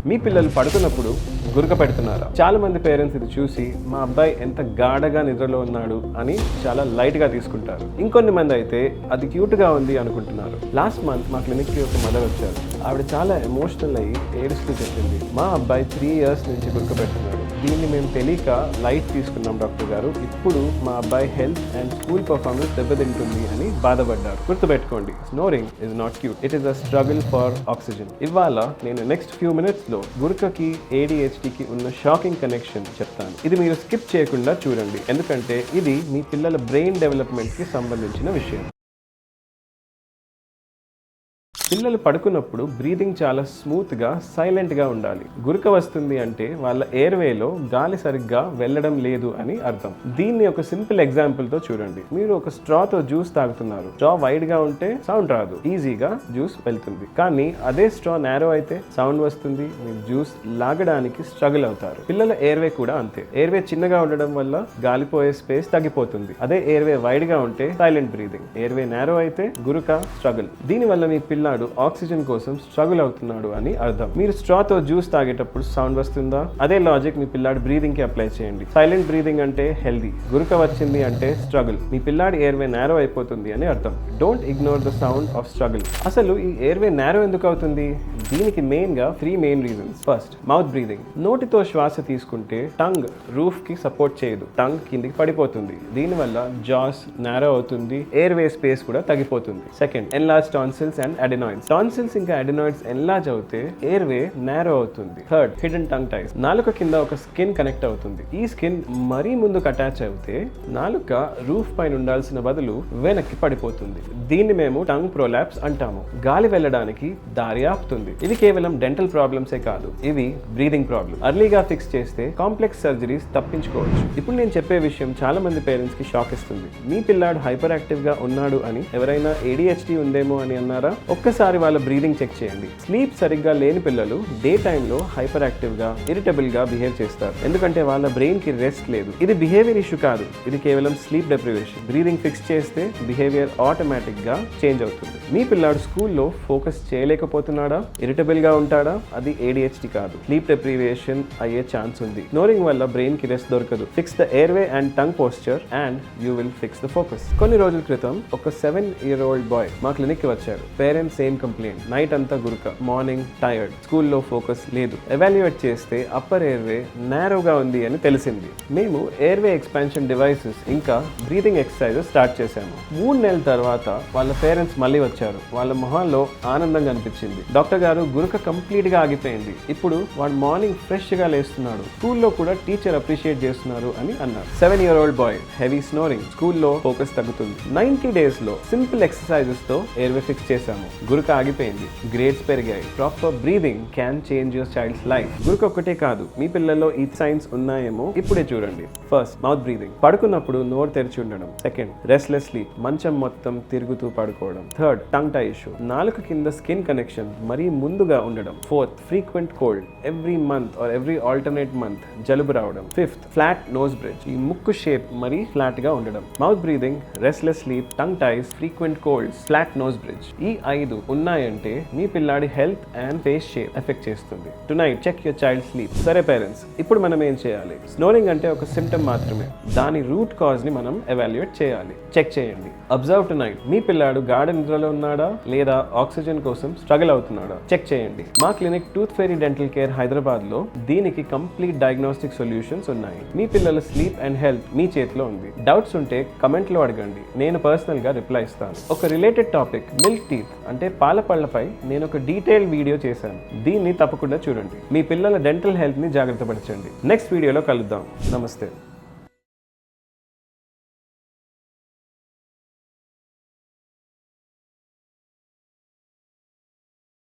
మీ పిల్లలు పడుకున్నప్పుడు గురక పెడుతున్నారా? చాలా మంది పేరెంట్స్ ఇది చూసి మా అబ్బాయి ఎంత గాఢగా నిద్రలో ఉన్నాడు అని చాలా లైట్ గా తీసుకుంటారు. ఇంకొన్ని మంది అయితే అది క్యూట్ గా ఉంది అనుకుంటున్నారు. లాస్ట్ మంత్ మా క్లినిక్ కి ఒక మదర్ వచ్చారు. ఆవిడ చాలా ఎమోషనల్ అయ్యి ఏడుస్తూ చెప్పింది, మా అబ్బాయి 3 years నుంచి గురక పెడుతున్నాడు. దీన్ని మేము తెలియక లైట్ తీసుకున్నాం డాక్టర్ గారు. ఇప్పుడు మా అబ్బాయి హెల్త్ అండ్ స్కూల్ పర్ఫార్మెన్స్ దెబ్బతింటుంది అని బాధపడ్డారు. గుర్తుపెట్టుకోండి, snoring is not cute, it is a struggle for oxygen. ఇవాళ నేను నెక్స్ట్ ఫ్యూ మినిట్స్ లో గురకకి ADHDకి ఉన్న షాకింగ్ కనెక్షన్ చెప్తాను. ఇది మీరు స్కిప్ చేయకుండా చూడండి, ఎందుకంటే ఇది మీ పిల్లల బ్రెయిన్ డెవలప్మెంట్ కి సంబంధించిన విషయం. పిల్లలు పడుకున్నప్పుడు బ్రీదింగ్ చాలా స్మూత్గా సైలెంట్గా ఉండాలి. గురక వస్తుంది అంటే వాళ్ళ ఎయిర్వేలో గాలి సరిగ్గా వెళ్ళడం లేదు అని అర్థం. దీన్ని ఒక సింపుల్ ఎగ్జాంపుల్తో చూడండి. మీరు ఒక స్ట్రాతో జ్యూస్ తాగుతున్నారు. స్ట్రా వైడ్గా ఉంటే సౌండ్ రాదు, ఈజీగా జ్యూస్ వెళ్తుంది. కానీ అదే స్ట్రా నేరో అయితే సౌండ్ వస్తుంది, మీరు జ్యూస్ లాగడానికి స్ట్రగుల్ అవుతారు. పిల్లల ఎయిర్వే కూడా అంతే. ఎయిర్వే చిన్నగా ఉండడం వల్ల గాలిపోయే స్పేస్ తగ్గిపోతుంది. అదే ఎయిర్వే వైడ్గా ఉంటే సైలెంట్ బ్రీదింగ్. ఎయిర్వే నేరో అయితే గురక, స్ట్రగుల్. దీనివల్ల మీ పిల్లాడు ఆక్సిజన్ కోసం స్ట్రగుల్ అవుతున్నాడు అని అర్థం. మీరు స్ట్రాతో జ్యూస్ తాగేటప్పుడు సౌండ్ వస్తుందా? అదే లాజిక్ మీ పిల్లాడి బ్రీదింగ్ కి అప్లై చేయండి. సైలెంట్ బ్రీదింగ్ అంటే హెల్దీ, గురక వచ్చింది అంటే స్ట్రగుల్. మీ పిల్లాడి ఎయిర్వే నేరో అయిపోతుంది అని అర్థం. Don't ignore the sound of struggle. అసలు ఈ ఎయిర్వే నేరో ఎందుకు అవుతుంది? దీనికి మెయిన్ గా 3 main reasons. First, mouth breathing. నోటితో శ్వాస తీసుకుంటే టంగ్ రూఫ్ కి సపోర్ట్ చేయదు, టంగ్ కిందికి పడిపోతుంది. దీనివల్ల జాస్ నేరో అవుతుంది, ఎయిర్వే స్పేస్ కూడా తగ్గిపోతుంది. Second, enlarge tonsils and adenoids. Tonsils ఇంకా అడెనాయిడ్స్ ఎన్లార్జ్ అవుతే ఎయిర్వే నేరో అవుతుంది. Third, hidden tongue ties. నాలుక కింద ఒక స్కిన్ కనెక్ట్ అవుతుంది. ఈ స్కిన్ మరీ ముందుకు అటాచ్ అవుతే నాలుక రూఫ్ పైన ఉండాల్సిన బదులు వెనక్కి పడిపోతుంది. దీన్ని మేము టంగ్ ప్రొలాప్స్ అంటాము. గాలి వెళ్ళడానికి దారి ఆపుతుంది. ఇది కేవలం డెంటల్ ప్రాబ్లమ్సే కాదు, ఇవి బ్రీదింగ్ ప్రాబ్లమ్. అర్లీగా ఫిక్స్ చేస్తే కాంప్లెక్స్ సర్జరీస్ తప్పించుకోవచ్చు. ఇప్పుడు నేను చెప్పే విషయం చాలా మంది పేరెంట్స్ కి షాక్ ఇస్తుంది. మీ పిల్లాడు హైపర్ యాక్టివ్ గా ఉన్నాడు అని ఎవరైనా ADHD ఉందేమో అని అన్నారా? ఒక్కసారి వాళ్ళ బ్రీదింగ్ చెక్ చేయండి. స్లీప్ సరిగ్గా లేని పిల్లలు డే టైంలో హైపర్ యాక్టివ్ గా, ఇరిటబుల్ గా బిహేవ్ చేస్తారు. ఎందుకంటే వాళ్ళ బ్రెయిన్ కి రెస్ట్ లేదు. ఇది బిహేవియర్ ఇష్యూ కాదు, ఇది కేవలం స్లీప్ డెప్రివేషన్. బ్రీదింగ్ ఫిక్స్ చేస్తే బిహేవియర్ ఆటోమేటిక్ గా చేంజ్ అవుతుంది. మీ పిల్లాడు స్కూల్లో ఫోకస్ చేయలేకపోతున్నాడా? ఇరిటబుల్ గా ఉంటాడా? అది ADHD కాదు, స్లీప్ డెప్రివేషన్ అయ్యే ఛాన్స్ ఉంది. స్నోరింగ్ వల్ల బ్రెయిన్ కి రెస్ట్ దొరకదు. Fix the airway and tongue posture and you will fix the focus. కొన్ని రోజుల క్రితం ఒక 7-year-old బాయ్ మా క్లినిక్ కి వచ్చాడు. పేరెంట్స్ సేమ్ కంప్లైంట్, నైట్ అంతా గురక, మార్నింగ్ టైర్డ్, స్కూల్లో ఫోకస్ లేదు. ఎవాల్యుయేట్ చేస్తే అప్పర్ ఎయిర్వే నేరోగా ఉంది అని తెలిసింది. మేము ఎయిర్వే ఎక్స్పాన్షన్ డివైసెస్ ఇంకా బ్రీదింగ్ ఎక్సర్సైజెస్ స్టార్ట్ చేశాము. 3 నెలల తర్వాత వాళ్ళ పేరెంట్స్ మళ్ళీ వచ్చారు. వాళ్ళ మొహాల్లో ఆనందంగా అనిపించింది. డాక్టర్ గారు, గురక కంప్లీట్ గా ఆగిపోయింది, ఇప్పుడు వాడు మార్నింగ్ ఫ్రెష్ గా లేస్తున్నాడు, స్కూల్లో కూడా టీచర్ అప్రిషియేట్ చేస్తున్నారు అని అన్నారు. 7-year-old బాయ్, హెవీ స్నోరింగ్, స్కూల్లో ఫోకస్ తగ్గుతుంది. 90 days లో సింపుల్ ఎక్సర్సైజెస్ తో ఎయిర్వే ఫిక్స్ చేశాము. గురక ఆగిపోయింది, గ్రేడ్స్ పెరిగాయి. Proper breathing can change your child's life. గురక ఒక్కటే కాదు, మీ పిల్లల్లో ఈ సైన్స్ ఉన్నాయేమో ఇప్పుడే చూడండి. ఫస్ట్, మౌత్ బ్రీదింగ్, పడుకున్నప్పుడు నోరు తెరిచి ఉండడం. సెకండ్, రెస్ట్లెస్ స్లీప్, మంచం మొత్తం తిరుగుతూ పడుకోవడం. థర్డ్, టంగ్ టై ఇష్యూ, నాలుక కింద స్కిన్ కనెక్షన్ మరీ ముందుగా ఉండడం. Fourth, frequent cold, every month or every alternate month జలుబు రావడం. ఫిఫ్త్, ఫ్లాట్ నోస్ బ్రిడ్జ్, ఈ ముక్కు షేప్ మరీ ఫ్లాట్ గా ఉండడం. Mouth breathing, restless sleep, tongue ties, frequent colds, flat nose bridge, ఈ 5 ఉన్నాయంటే మీ పిల్లాడి health and face shape effect చేస్తుంది. Tonight check your child sleep. సరే పేరెంట్స్, ఇప్పుడు మనం ఏం చేయాలి? స్నోరింగ్ అంటే ఒక సిమ్టమ్ మాత్రమే, దాని రూట్ కాజ్ ని మనం ఎవాల్యుయేట్ చేయాలి. చెక్ చేయండి. అబ్జర్వ్ టునైట్, మీ పిల్లాడు గాఢ నిద్రలో ఉన్నాడా లేదా ఆక్సిజన్ కోసం స్ట్రగుల్ అవుతున్నాడా? చెక్ చేయండి. మా clinic tooth fairy dental care Hyderabad లో దీనికి కంప్లీట్ డయాగ్నోస్టిక్ సొల్యూషన్స్ ఉన్నాయి. మీ పిల్లల స్లీప్ అండ్ హెల్త్ మీ చేతిలో ఉంది. డౌట్స్ ఉంటే కమెంట్ లో అడగండి, నేను పర్సనల్ గా రిప్లై ఇస్తాను. ఒక రిలేటెడ్ టాపిక్, మిల్క్ టీత్ అంటే పాల పళ్ళపై నేను ఒక డీటెయిల్ వీడియో చేశాను. దీన్ని తప్పకుండా చూడండి. మీ పిల్లల డెంటల్ హెల్త్ ని జాగ్రత్త పరచండి. నెక్స్ట్ వీడియోలో కలుద్దాం. నమస్తే.